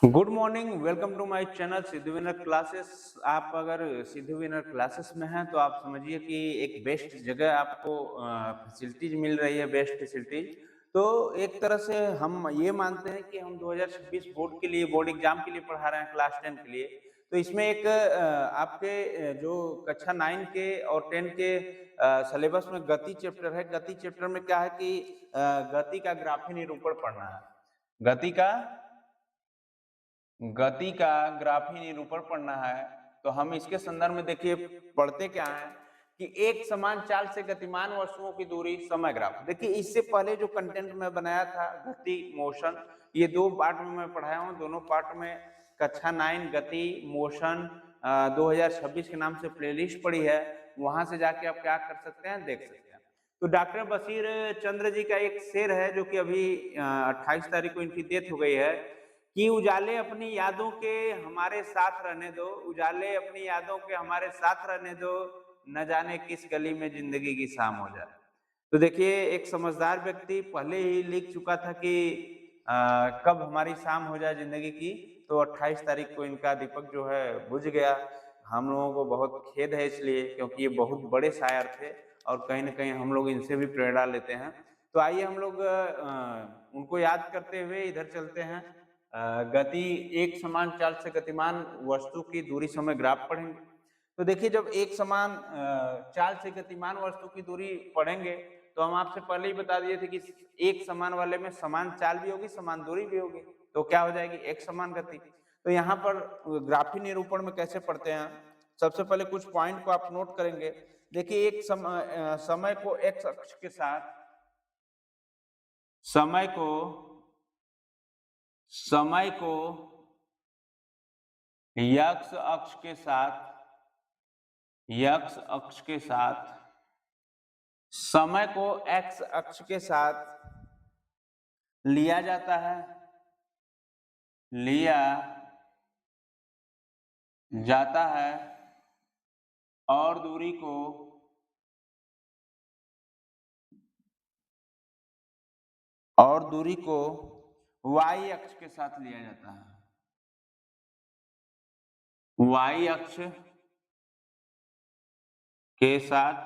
Good morning, welcome to my channel Sidhu winner classes. आप अगर Sidhu winner classes में हैं तो आप समझिए कि एक बेस्ट जगह आपको फैसिलिटीज मिल रही है, बेस्ट फैसिलिटीज। तो एक तरह से हम ये मानते हैं कि हम 2026 बोर्ड के लिए, बोर्ड एग्जाम के लिए पढ़ा रहे हैं, क्लास 10 के लिए। तो इसमें एक आपके जो कक्षा 9 के और 10 के सिलेबस में गति चैप्टर है। गति चैप्टर में क्या है कि गति का ग्राफी निरूपण पढ़ना है। गति का गति का ग्राफी निरूपण पढ़ना है। तो हम इसके संदर्भ में देखिए पढ़ते क्या है कि एक समान चाल से गतिमान वस्तुओं की दूरी समय ग्राफ। देखिए इससे पहले जो कंटेंट मैं बनाया था गति मोशन, ये दो पार्ट में मैं पढ़ाया हूँ। दोनों पार्ट में कक्षा 9 गति मोशन 2026 के नाम से प्लेलिस्ट पड़ी है, वहां से जाके आप क्या कर सकते हैं, देख सकते हैं। तो डॉक्टर बशीर चंद्र जी का एक शेर है जो कि अभी 28 तारीख को इनकी डेथ हो गई है कि उजाले अपनी यादों के हमारे साथ रहने दो, उजाले अपनी यादों के हमारे साथ रहने दो, न जाने किस गली में जिंदगी की शाम हो जाए। तो देखिए एक समझदार व्यक्ति पहले ही लिख चुका था कि कब हमारी शाम हो जाए जिंदगी की। तो 28 तारीख को इनका दीपक जो है बुझ गया। हम लोगों को बहुत खेद है इसलिए, क्योंकि ये बहुत बड़े शायर थे और कहीं ना कहीं हम लोग इनसे भी प्रेरणा लेते हैं। तो आइए हम लोग उनको याद करते हुए इधर चलते हैं। गति एक समान चाल से गतिमान वस्तु की दूरी समय ग्राफ पढ़ेंगे। तो देखिए जब एक समान चाल से गतिमान वस्तु की दूरी पढ़ेंगे तो हम आपसे पहले ही बता दिए थे कि एक समान वाले में समान चाल भी होगी, समान दूरी भी होगी। तो क्या हो जाएगी, एक समान गति। तो यहाँ पर ग्राफी निरूपण में कैसे पढ़ते हैं, सबसे पहले कुछ पॉइंट को आप नोट करेंगे। देखिए एक समय को एक्स अक्ष के साथ, समय को समय को यक्ष अक्ष के साथ, यक्ष अक्ष के साथ, समय को एक्स अक्ष के साथ लिया जाता है, लिया जाता है और दूरी को y अक्ष के साथ लिया जाता है। y अक्ष के साथ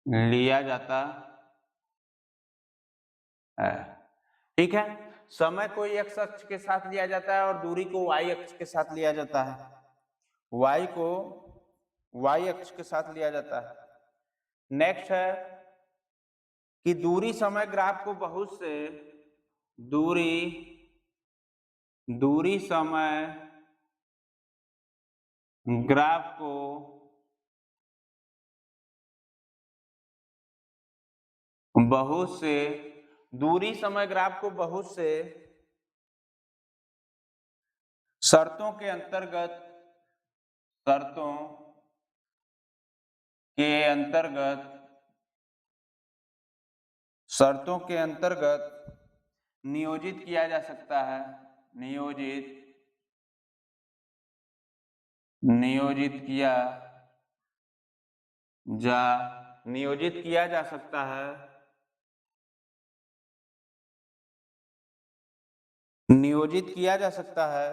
लिया जाता है। ठीक है, समय को x अक्ष के साथ लिया जाता है और दूरी को y अक्ष के साथ लिया जाता है। y को y अक्ष के साथ लिया जाता है। नेक्स्ट है कि दूरी समय ग्राफ को बहुत से दूरी दूरी समय ग्राफ को बहुत से दूरी समय ग्राफ को बहुत से शर्तों के अंतर्गत शर्तों के अंतर्गत शर्तों के अंतर्गत नियोजित किया जा सकता है, नियोजित नियोजित किया जा नियोजित किया जा सकता है, नियोजित किया जा सकता है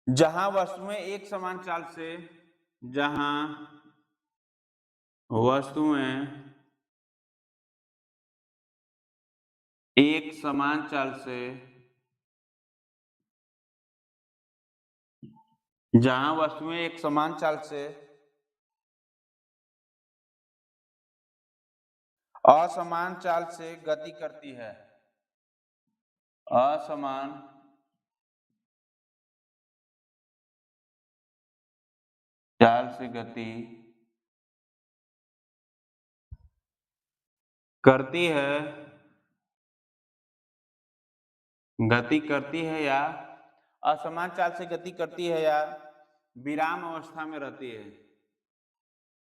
जहां वस्तुएं एक समान चाल से, जहां वस्तुएं एक समान चाल से, जहां वस्तुएं एक समान चाल से असमान चाल से गति करती है, असमान चाल से गति करती है, गति करती है या असमान चाल से गति करती है या विराम अवस्था में रहती है,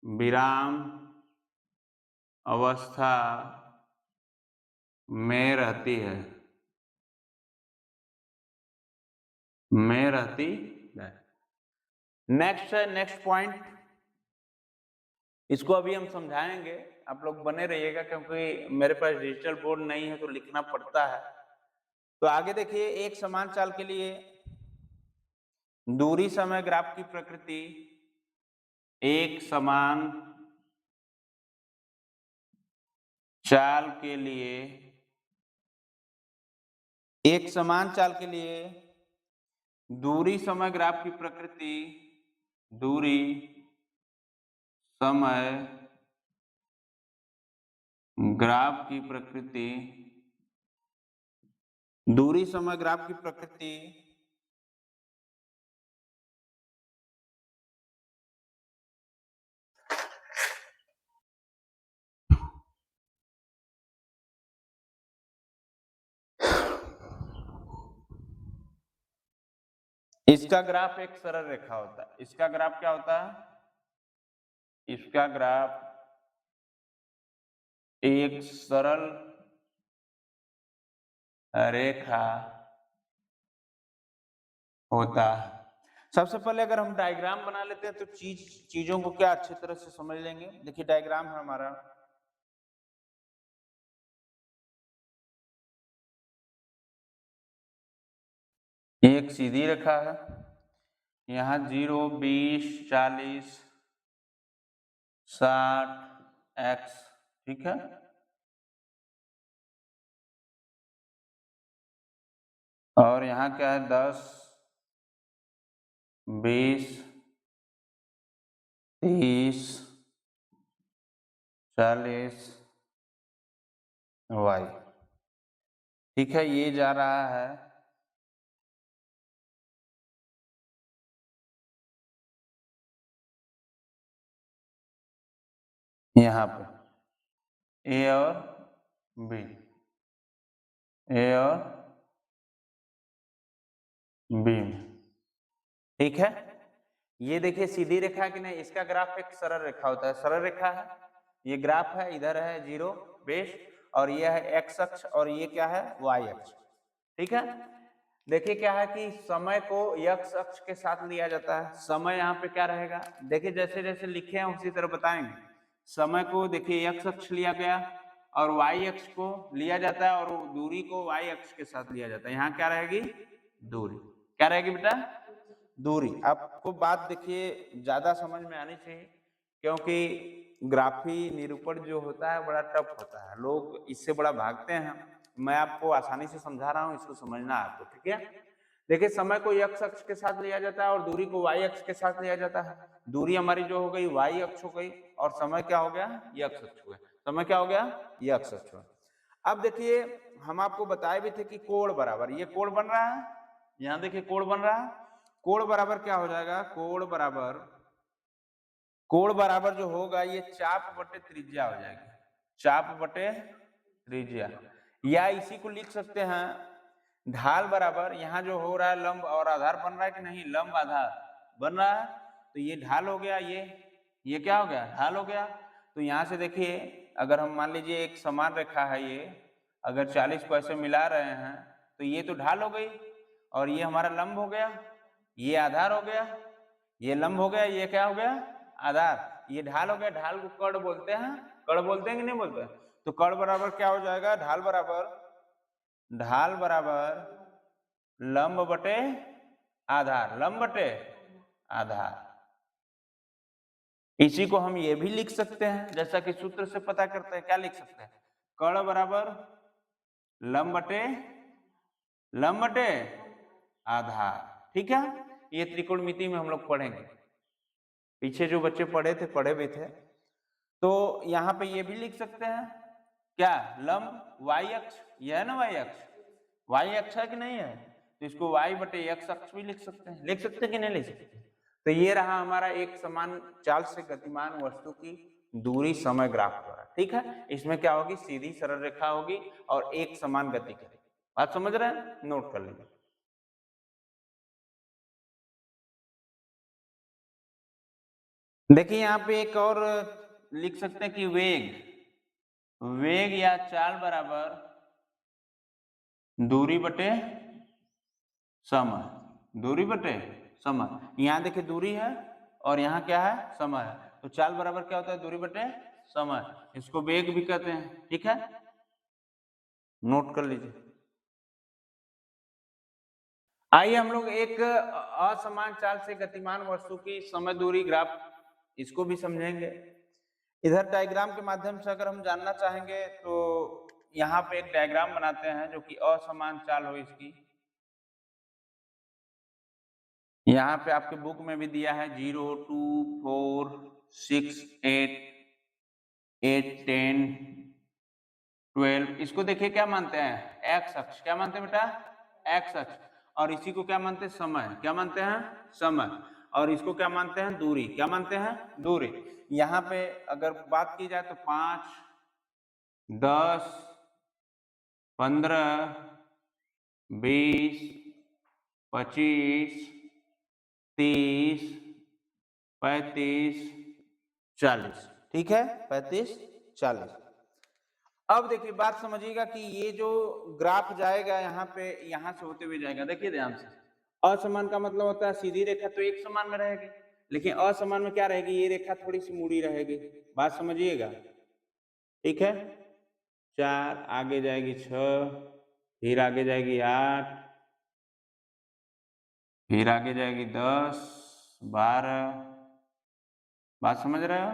विराम अवस्था में रहती है, में रहती है। नेक्स्ट है, नेक्स्ट पॉइंट इसको अभी हम समझाएंगे, आप लोग बने रहिएगा, क्योंकि मेरे पास डिजिटल बोर्ड नहीं है तो लिखना पड़ता है। तो आगे देखिए, एक समान चाल के लिए दूरी समय ग्राफ की प्रकृति, एक समान चाल के लिए, एक समान चाल के लिए दूरी समय ग्राफ की प्रकृति, दूरी समय ग्राफ की प्रकृति, दूरी समय ग्राफ की प्रकृति इसका ग्राफ एक सरल रेखा होता है। इसका ग्राफ क्या होता है? इसका ग्राफ एक सरल रेखा होता है। सबसे पहले अगर हम डायग्राम बना लेते हैं तो चीजों को क्या अच्छी तरह से समझ लेंगे। देखिए, डायग्राम है हमारा, एक सीधी रेखा है, यहाँ 0, 20, 40, 60 x, ठीक है। और यहाँ क्या है? 10, 20, 30, 40 y, ठीक है। ये जा रहा है यहाँ पे ए और बी, ए और बी में, ठीक है। ये देखिए सीधी रेखा है कि नहीं? इसका ग्राफ एक सरल रेखा होता है। सरल रेखा है, ये ग्राफ है, इधर है 0 बेस, और ये है एक्स अक्ष, और ये क्या है? वाई अक्ष, ठीक है। देखिए क्या है कि समय को एक्स अक्ष के साथ लिया जाता है। समय यहाँ पे क्या रहेगा? देखिए जैसे जैसे लिखे हैं उसी तरह बताएंगे। समय को देखिए एक्स अक्ष लिया गया और वाई अक्ष को लिया जाता है, और दूरी को वाई अक्ष के साथ लिया जाता है। यहाँ क्या रहेगी? दूरी। क्या रहेगी बेटा? दूरी। आपको बात देखिए ज्यादा समझ में आनी चाहिए, क्योंकि ग्राफी निरूपण जो होता है बड़ा टफ होता है, लोग इससे बड़ा भागते हैं। मैं आपको आसानी से समझा रहा हूं, इसको समझना है आपको, ठीक है। देखिए, समय को एक्स अक्ष के साथ लिया जाता है और दूरी को वाई अक्ष के साथ लिया जाता है। दूरी हमारी जो हो गई वाई अक्ष हो गई, और समय क्या हो गया? एक्स अक्ष हो गया। समय क्या हो गया? एक्स अक्ष हो गया। अब देखिए, हम आपको बताए भी थे कि कोण बराबर, ये कोण बन रहा है, यहाँ देखिए कोण बन रहा है। कोण बराबर क्या हो जाएगा? कोण बराबर जो होगा ये चाप बटे त्रिज्या हो जाएगी, चाप बटे त्रिज्या। या इसी को लिख सकते हैं ढाल बराबर, यहाँ जो हो रहा है लंब और आधार बन रहा है कि नहीं? लंब आधार बन रहा है, तो ये ढाल हो गया, ये क्या हो गया? ढाल हो गया। तो यहाँ से देखिए, अगर हम मान लीजिए एक समान रेखा है, ये अगर 40 को ऐसे मिला रहे हैं तो ये तो ढाल हो गई, और ये हमारा लंब हो गया, ये आधार हो गया, ये लंब हो गया, ये क्या हो गया? आधार। ये ढाल हो गया। ढाल को कर्ण बोलते हैं, कर्ण बोलते हैं कि नहीं बोलते? तो कर्ण बराबर क्या हो जाएगा? ढाल बराबर लंब बटे आधार, लंब बटे आधार। इसी को हम ये भी लिख सकते हैं, जैसा कि सूत्र से पता करते हैं। क्या लिख सकते हैं? कर्ण बराबर लंब बटे आधार, ठीक है। ये त्रिकोणमिति में हम लोग पढ़ेंगे, पीछे जो बच्चे पढ़े भी थे। तो यहाँ पे ये भी लिख सकते हैं, क्या? लंब वाई अक्ष, ये है ना वाई अक्ष, वाई अक्ष है कि नहीं है? तो इसको वाई बटे एक्स अक्ष भी लिख सकते हैं। लिख सकते हैं कि नहीं लिख सकते? तो ये रहा हमारा एक समान चाल से गतिमान वस्तु की दूरी समय ग्राफ द्वारा, ठीक है। इसमें क्या होगी? सीधी सरल रेखा होगी और एक समान गति करेगी। बात समझ रहे हैं? नोट कर लीजिए। देखिए यहाँ पे एक और लिख सकते हैं कि वेग या चाल बराबर दूरी बटे समय, दूरी बटे समय। यहाँ देखिए दूरी है और यहाँ क्या है? समय है। तो चाल बराबर क्या होता है, दूरी बटे समय, इसको वेग भी कहते हैं, ठीक है, नोट कर लीजिए। आइए हम लोग एक असमान चाल से गतिमान वस्तु की समय दूरी ग्राफ इसको भी समझेंगे। इधर डायग्राम के माध्यम से अगर हम जानना चाहेंगे तो यहाँ पे एक डायग्राम बनाते हैं जो कि असमान चाल हो इसकी। यहाँ पे आपके बुक में भी दिया है 0, 2, 4, 6, 8, 10, 12। इसको देखिए क्या मानते हैं, एक्स अक्ष। क्या मानते हैं बेटा, एक्स अक्ष। और इसी को क्या मानते हैं, समय। क्या मानते हैं, समय। और इसको क्या मानते हैं, दूरी। क्या मानते हैं, दूरी। यहाँ पे अगर बात की जाए तो 5, 10, 15, 20, 25, 30, 35, 40, ठीक है, 35, 40। अब देखिए बात समझिएगा कि ये जो ग्राफ जाएगा यहाँ पे, यहाँ से होते हुए जाएगा, देखिए ध्यान से। असमान का मतलब होता है सीधी रेखा तो एक समान में रहेगी, लेकिन असमान में क्या रहेगी, ये रेखा थोड़ी सी मुड़ी रहेगी। बात समझिएगा, ठीक है। 4 आगे जाएगी 6, फिर आगे जाएगी 8, फिर आगे जाएगी 10, 12। बात समझ रहे हो,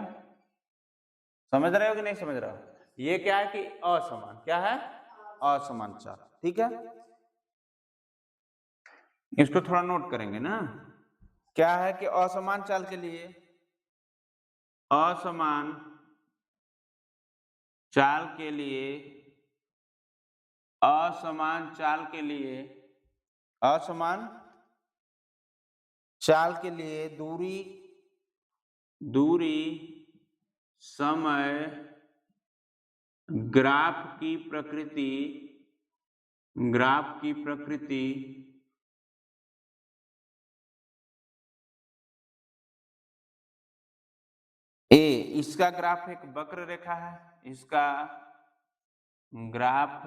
समझ रहे हो कि नहीं समझ रहे हो। ये क्या है कि असमान, क्या है, असमान चाल, ठीक है। इसको थोड़ा नोट करेंगे ना, क्या है कि असमान चाल के लिए, असमान चाल के लिए, असमान चाल के लिए, असमान चाल के लिए दूरी, दूरी समय ग्राफ की प्रकृति, ग्राफ की प्रकृति ए, इसका ग्राफ एक वक्र रेखा है, इसका ग्राफ,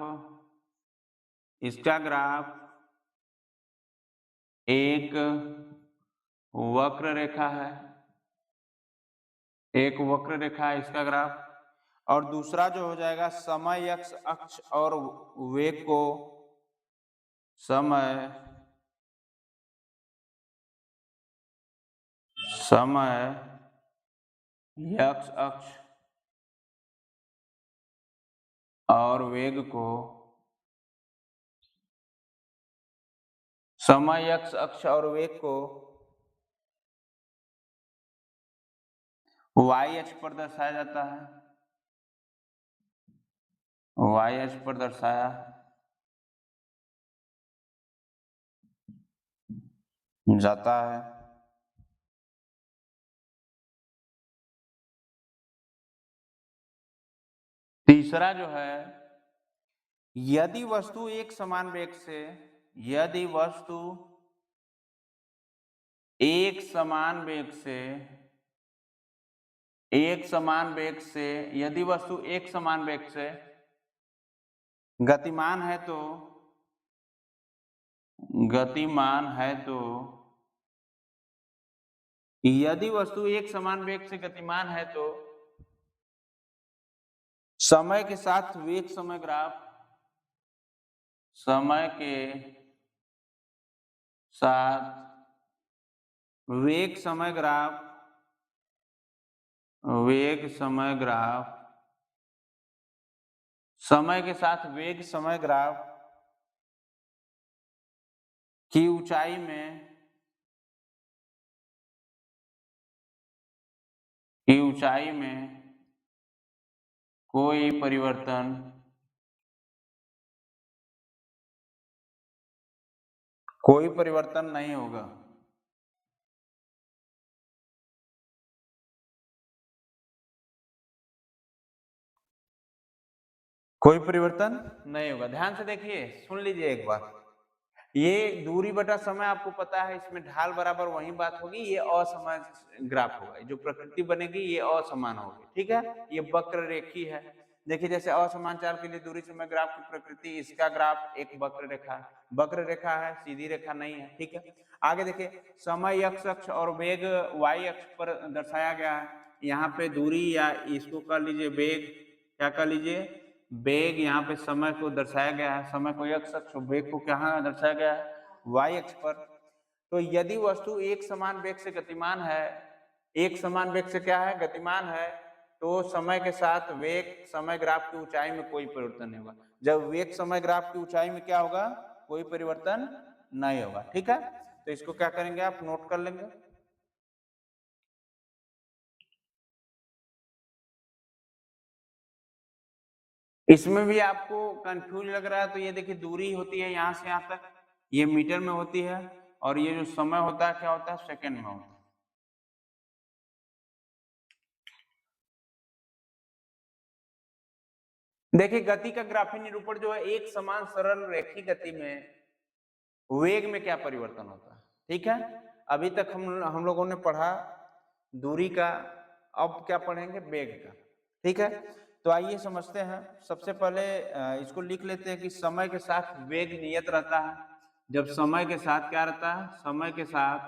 इसका ग्राफ एक वक्र रेखा है, एक वक्र रेखा है इसका ग्राफ। और दूसरा जो हो जाएगा समय अक्ष, अक्ष और वेग को, समय, समय अक्ष, अक्ष और वेग को, समय अक्ष, अक्ष और वेग को y अक्ष पर दर्शाया जाता है, y अक्ष पर दर्शाया जाता है। तीसरा जो है, यदि वस्तु एक समान वेग से, यदि वस्तु एक समान वेग से, एक समान वेग से, यदि वस्तु एक समान वेग से गतिमान है तो, गतिमान है तो, यदि वस्तु एक समान वेग से गतिमान है तो समय के साथ वेग समय ग्राफ, समय के साथ वेग समय ग्राफ, वेग समय ग्राफ, समय के साथ वेग समय ग्राफ की ऊंचाई में, की ऊंचाई में कोई परिवर्तन, कोई परिवर्तन नहीं होगा। कोई परिवर्तन नहीं होगा। ध्यान से देखिए, सुन लीजिए एक बार। ये दूरी बटा समय आपको पता है, इसमें ढाल बराबर वही बात होगी, ये असमान ग्राफ होगा, जो प्रकृति बनेगी ये असमान होगी, ठीक है। ये वक्र रेखी है। देखिए जैसे असमान चाल के लिए दूरी समय ग्राफ की प्रकृति, इसका ग्राफ एक वक्र रेखा है, वक्र रेखा है, सीधी रेखा नहीं है, ठीक है। आगे देखिए, समय x अक्ष और वेग y अक्ष पर दर्शाया गया है। यहाँ पे दूरी या इसको कर लीजिए वेग, क्या कर लीजिए वेग, यहाँ पे समय को दर्शाया गया है, समय को x अक्ष, वेग को कहाँ दर्शाया गया है y अक्ष पर। तो यदि वस्तु एक समान वेग से गतिमान है, एक समान वेग से क्या है गतिमान है, तो समय के साथ वेग समय ग्राफ की ऊंचाई में कोई परिवर्तन नहीं होगा। जब वेग समय ग्राफ की ऊंचाई में क्या होगा, कोई परिवर्तन नहीं होगा। ठीक है, तो इसको क्या करेंगे आप नोट कर लेंगे। इसमें भी आपको कंफ्यूज लग रहा है तो ये देखिए दूरी होती है यहाँ से यहाँ तक, ये मीटर में होती है, और ये जो समय होता है क्या होता है सेकंड में होता है। देखिए गति का ग्राफीय निरूपण जो है एक समान सरल रेखीय गति में वेग में क्या परिवर्तन होता है। ठीक है, अभी तक हम लोगों ने पढ़ा दूरी का, अब क्या पढ़ेंगे वेग का। ठीक है, तो आइए समझते हैं। सबसे पहले इसको लिख लेते हैं कि समय के साथ वेग नियत रहता है। जब समय के साथ क्या रहता है, समय के साथ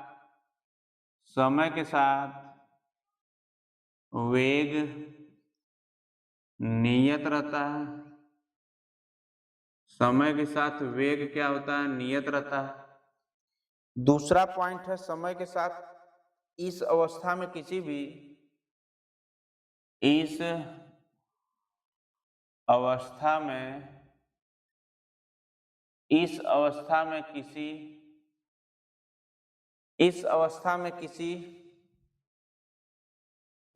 वेग नियत रहता है, समय के साथ वेग क्या होता है नियत रहता है। दूसरा पॉइंट है समय के साथ इस अवस्था में किसी भी इस अवस्था में किसी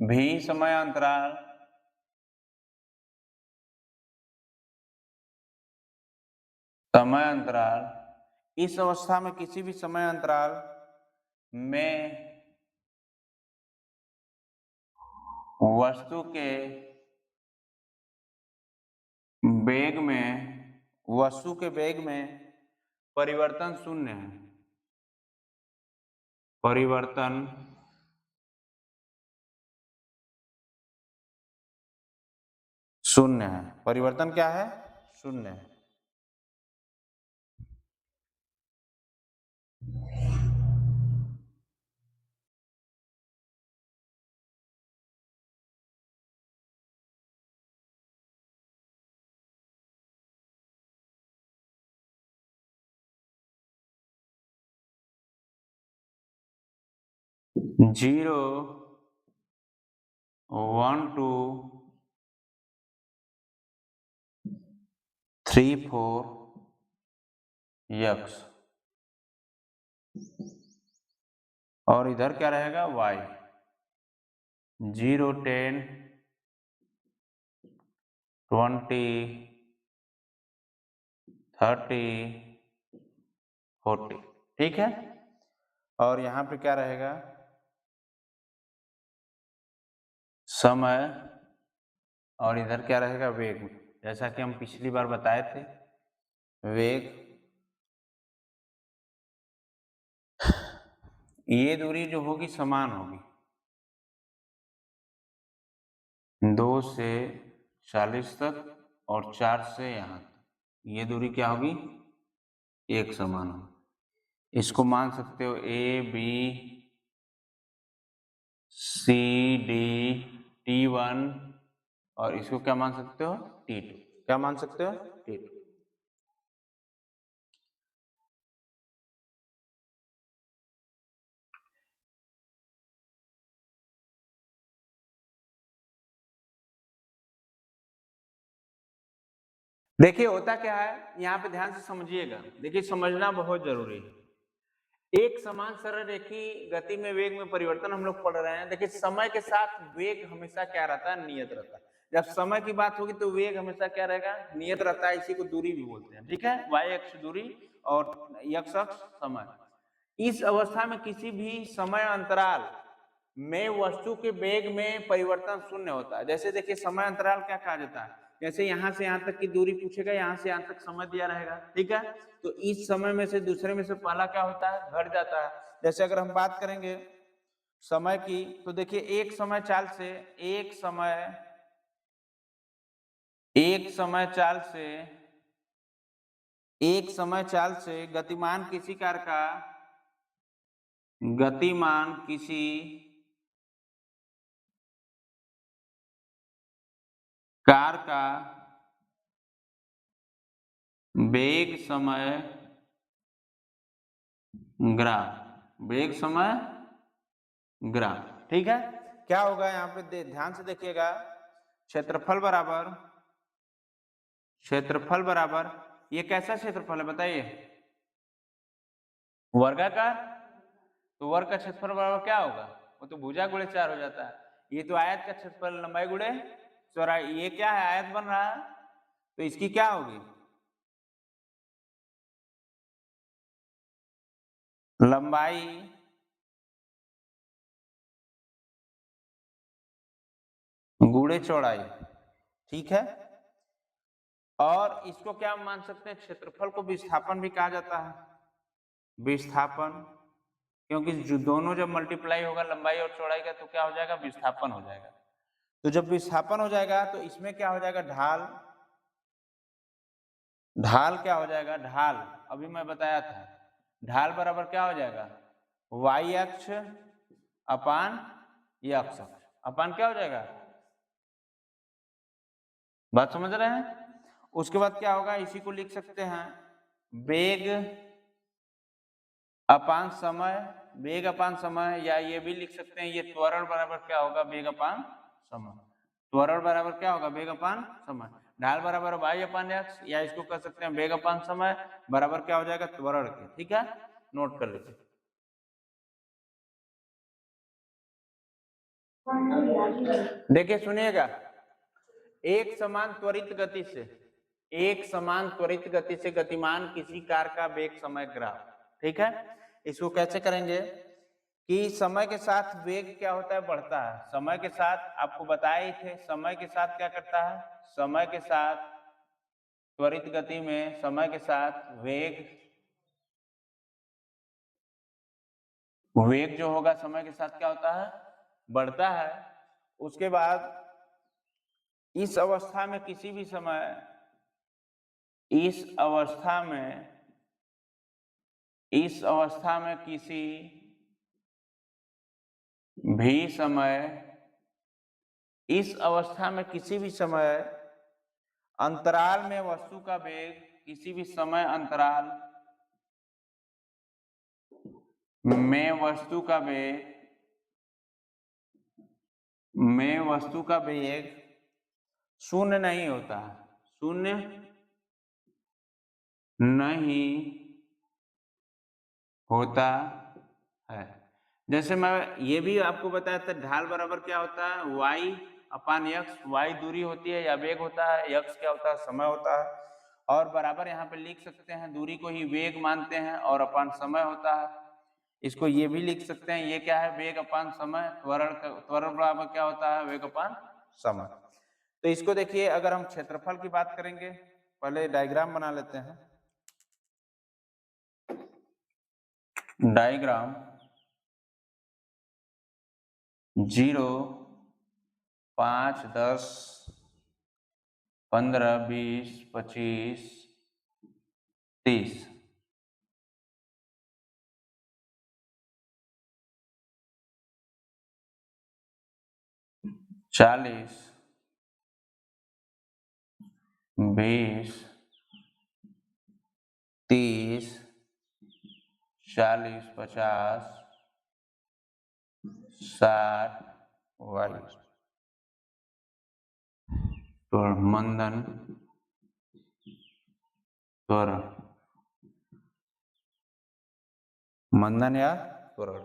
भी समय अंतराल इस अवस्था में किसी भी समय अंतराल में वस्तु के वेग में परिवर्तन शून्य है, परिवर्तन शून्य है, परिवर्तन क्या है शून्य है। जीरो 1 2 3 4 x, और इधर क्या रहेगा y, 0 10 20 30 40। ठीक है, और यहाँ पे क्या रहेगा समय, और इधर क्या रहेगा वेग, जैसा कि हम पिछली बार बताए थे वेग। ये दूरी जो होगी समान होगी, 2 से 40 तक और 4 से यहाँ तक, ये दूरी क्या होगी एक समान होगी। इसको मान सकते हो A B C D T1, और इसको क्या मान सकते हो T2, क्या मान सकते हो T2। देखिए होता क्या है, यहाँ पे ध्यान से समझिएगा, देखिए समझना बहुत जरूरी है। एक समान सरल रेखीय गति में वेग में परिवर्तन हम लोग पढ़ रहे हैं। देखिए समय के साथ वेग हमेशा क्या रहता है नियत रहता है। जब समय की बात होगी तो वेग हमेशा क्या रहेगा नियत रहता है, इसी को दूरी भी बोलते हैं। ठीक है, y अक्ष दूरी और x अक्ष समय। इस अवस्था में किसी भी समय अंतराल में वस्तु के वेग में परिवर्तन शून्य होता है। जैसे देखिए समय अंतराल क्या कहा जाता है, जैसे यहाँ से यहाँ तक की दूरी पूछेगा, यहाँ से यहाँ तक समय दिया रहेगा। ठीक है, तो इस समय में से दूसरे में से पहला क्या होता है घट जाता है। जैसे अगर हम बात करेंगे समय की, तो देखिए एक समय चाल से गतिमान किसी कार का कार का वेग समय ग्राफ, वेग समय ग्राफ। ठीक है, क्या होगा यहाँ पे ध्यान से देखिएगा, क्षेत्रफल बराबर ये कैसा क्षेत्रफल है बताइए, वर्गाकार। तो वर्ग का क्षेत्रफल बराबर क्या होगा, वो तो भुजा गुणे 4 हो जाता है। ये तो आयत का क्षेत्रफल लंबाई गुणे चौड़ाई, ये क्या है, आयत बन रहा है, तो इसकी क्या होगी, लंबाई गुणे चौड़ाई। ठीक है, और इसको क्या मान सकते हैं, क्षेत्रफल को विस्थापन भी कहा जाता है, विस्थापन, क्योंकि जो दोनों जब मल्टीप्लाई होगा लंबाई और चौड़ाई का तो क्या हो जाएगा, विस्थापन हो जाएगा। तो जब विस्थापन हो जाएगा तो इसमें क्या हो जाएगा, ढाल, ढाल क्या हो जाएगा, ढाल अभी मैं बताया था, ढाल बराबर क्या हो जाएगा, y अक्ष अपान x अक्ष अपान क्या हो जाएगा, बात समझ रहे हैं। उसके बाद क्या होगा, इसी को लिख सकते हैं वेग अपान समय, वेग अपान समय, या ये भी लिख सकते हैं, ये त्वरण बराबर क्या होगा, वेग अपान समय, त्वरण बराबर क्या होगा, वेग अपान समय। ढाल बराबर y अपान x, या इसको कह सकते हैं वेग अपान समय बराबर क्या हो जाएगा, त्वरण के। ठीक है, नोट कर लीजिए। देखिए सुनिएगा, एक समान त्वरित गति से गतिमान किसी कार का वेग समय ग्राफ। ठीक है, इसको कैसे करेंगे कि समय के साथ वेग क्या होता है, बढ़ता है, समय के साथ आपको बताए थे, समय के साथ क्या करता है, समय के साथ त्वरित गति में समय के साथ वेग जो होगा समय के साथ क्या होता है, बढ़ता है। उसके बाद इस अवस्था में किसी भी समय, इस अवस्था में किसी भी समय, इस अवस्था में किसी भी समय अंतराल में वस्तु का वेग, किसी भी समय अंतराल में वस्तु का वेग शून्य नहीं होता, शून्य नहीं होता है। जैसे मैं ये भी आपको बताया था, ढाल बराबर क्या होता है, y अपान x, y दूरी होती है या वेग होता है, x क्या होता है, समय होता है, और बराबर यहाँ पे लिख सकते हैं, दूरी को ही वेग मानते हैं और अपान समय होता है। इसको ये भी लिख सकते हैं, ये क्या है, वेग अपान समय, त्वरण बराबर क्या होता है, वेग अपान समय। तो इसको देखिए, अगर हम क्षेत्रफल की बात करेंगे, पहले डायग्राम बना लेते हैं, डायग्राम 0, 5, 10, 15, 20, 25, 30, 40, 20, 30, 40, 50, 60, वायु तो मंदन त्वरण, मंदन या त्वरण।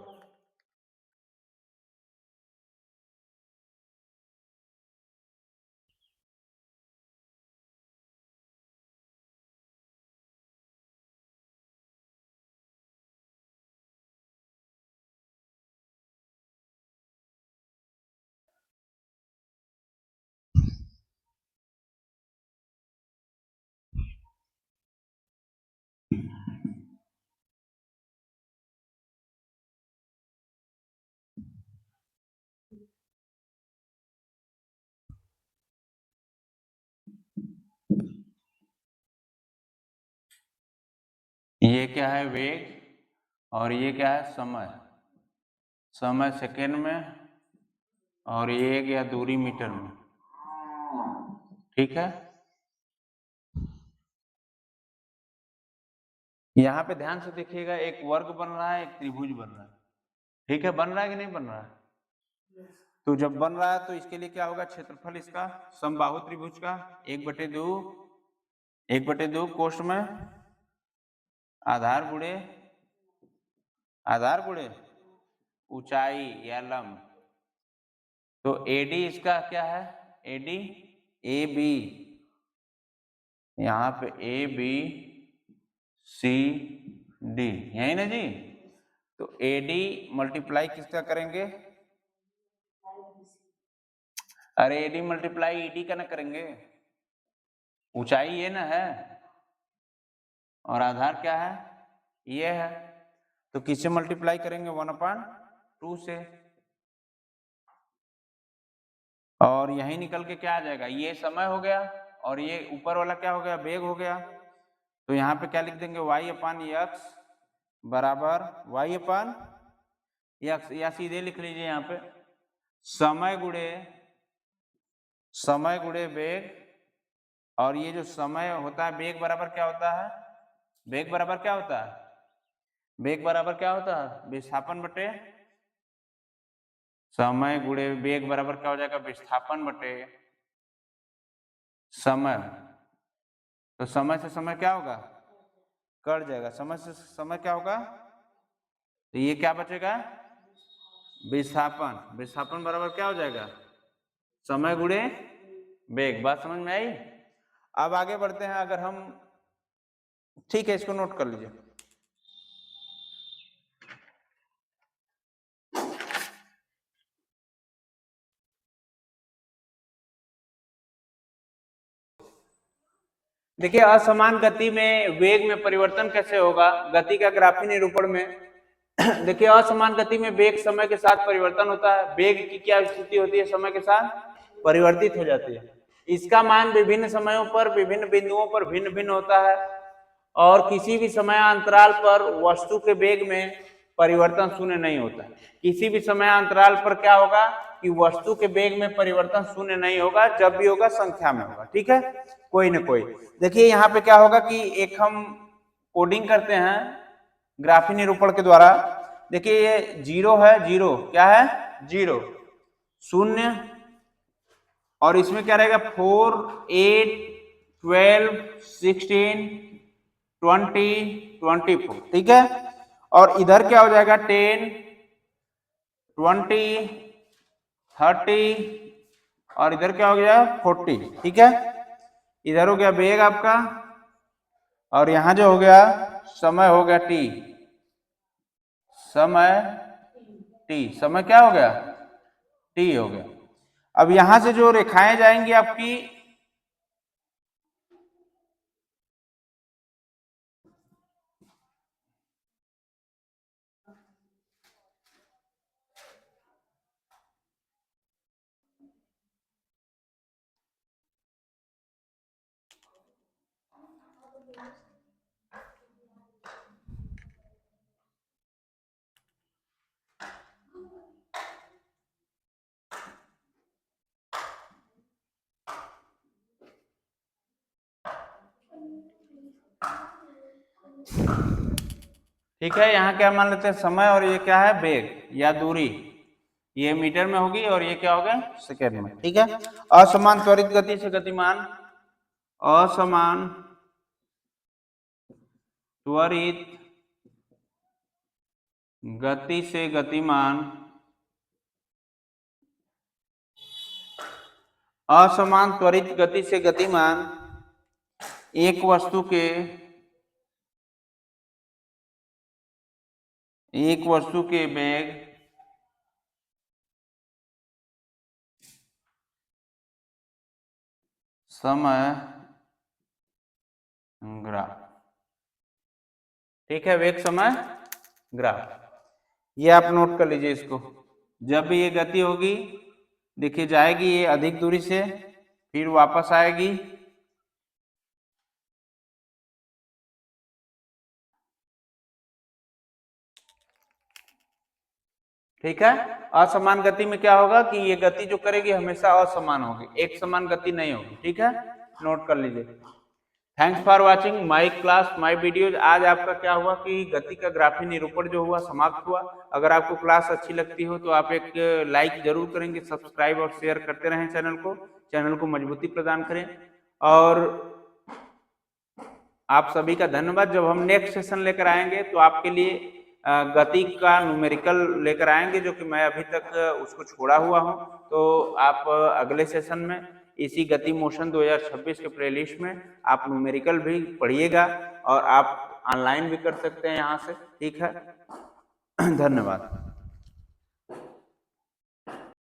ये क्या है, वेग, और ये क्या है, समय, समय सेकेंड में, और ये या दूरी मीटर में। ठीक है, यहाँ पे ध्यान से देखिएगा, एक वर्ग बन रहा है, एक त्रिभुज बन रहा है। ठीक है, बन रहा है कि नहीं बन रहा है? तो जब बन रहा है तो इसके लिए क्या होगा, क्षेत्रफल इसका समबाहु त्रिभुज का 1/2 कोष्ठ में आधार गुणे ऊंचाई या लंब। तो एडी इसका क्या है, एडी ए बी, यहाँ पे ए बी सी डी, यही ना जी। तो एडी मल्टीप्लाई किसका करेंगे, अरे एडी मल्टीप्लाई ईडी का ना करेंगे, ऊंचाई ये ना है और आधार क्या है, ये है। तो किससे मल्टीप्लाई करेंगे, 1/2 से, और यही निकल के क्या आ जाएगा, ये समय हो गया और ये ऊपर वाला क्या हो गया, वेग हो गया। तो यहाँ पे क्या लिख देंगे, y/x बराबर y/x, या सीधे लिख लीजिए यहाँ पे समय गुणे वेग, और ये जो समय होता है वेग बराबर क्या होता है, वेग बराबर क्या होता है, वेग बराबर क्या होता है, विस्थापन बटे समय गुणे वेग बराबर क्या हो जाएगा, विस्थापन बटे समय। तो समय से समय क्या होगा, कट जाएगा, समय से समय क्या होगा, तो ये क्या बचेगा, विस्थापन बराबर क्या हो जाएगा, समय गुणे वेग। बात समझ में आई? अब आगे बढ़ते हैं, अगर हम, ठीक है, इसको नोट कर लीजिए। देखिए, असमान गति में वेग में परिवर्तन कैसे होगा, गति का ग्राफी निरूपण में देखिए, असमान गति में वेग समय के साथ परिवर्तन होता है, वेग की क्या स्थिति होती है, समय के साथ परिवर्तित हो जाती है। इसका मान विभिन्न समयों पर विभिन्न बिंदुओं पर भिन्न भिन्न होता है, और किसी भी समय अंतराल पर वस्तु के वेग में परिवर्तन शून्य नहीं होता। किसी भी समय अंतराल पर क्या होगा कि वस्तु के वेग में परिवर्तन शून्य नहीं होगा, जब भी होगा संख्या में होगा। ठीक है, कोई ना कोई। देखिए यहाँ पे क्या होगा कि एक हम कोडिंग करते हैं ग्राफी निरूपण के द्वारा। देखिए ये 0 है, 0 क्या है, 0 शून्य, और इसमें क्या रहेगा 4 8 12 16 20 24। ठीक है, और इधर क्या हो जाएगा 10 20 30, और इधर क्या हो गया 40। ठीक है, इधर हो गया वेग आपका, और यहां जो हो गया समय हो गया टी, समय क्या हो गया, टी हो गया। अब यहां से जो रेखाएं जाएंगी आपकी, ठीक है, यहाँ क्या मान लेते हैं समय, और ये क्या है वेग या दूरी, ये मीटर में होगी और ये क्या होगा सेकेंड में। ठीक है, असमान त्वरित गति से गतिमान, असमान त्वरित गति से गतिमान, असमान त्वरित गति से गतिमान एक वस्तु के वेग समय ग्राफ। ठीक है, वेग समय ग्राफ, ये आप नोट कर लीजिए इसको। जब भी ये गति होगी, देखिए जाएगी ये अधिक दूरी से, फिर वापस आएगी, ठीक है। असमान गति में क्या होगा कि ये गति जो करेगी हमेशा असमान होगी, एक समान गति नहीं होगी। ठीक है, नोट कर लीजिए। Thanks for watching my class my videos. आज आपका क्या हुआ कि गति का ग्राफी निरूपण जो हुआ समाप्त हुआ। अगर आपको क्लास अच्छी लगती हो तो आप एक लाइक जरूर करेंगे, सब्सक्राइब और शेयर करते रहें चैनल को मजबूती प्रदान करें। और आप सभी का धन्यवाद। जब हम नेक्स्ट सेशन लेकर आएंगे तो आपके लिए गति का न्यूमेरिकल लेकर आएंगे, जो कि मैं अभी तक उसको छोड़ा हुआ हूं। तो आप अगले सेशन में इसी गति मोशन 2026 के प्लेलिस्ट में आप न्यूमेरिकल भी पढ़िएगा और आप ऑनलाइन भी कर सकते हैं यहाँ से। ठीक है, धन्यवाद।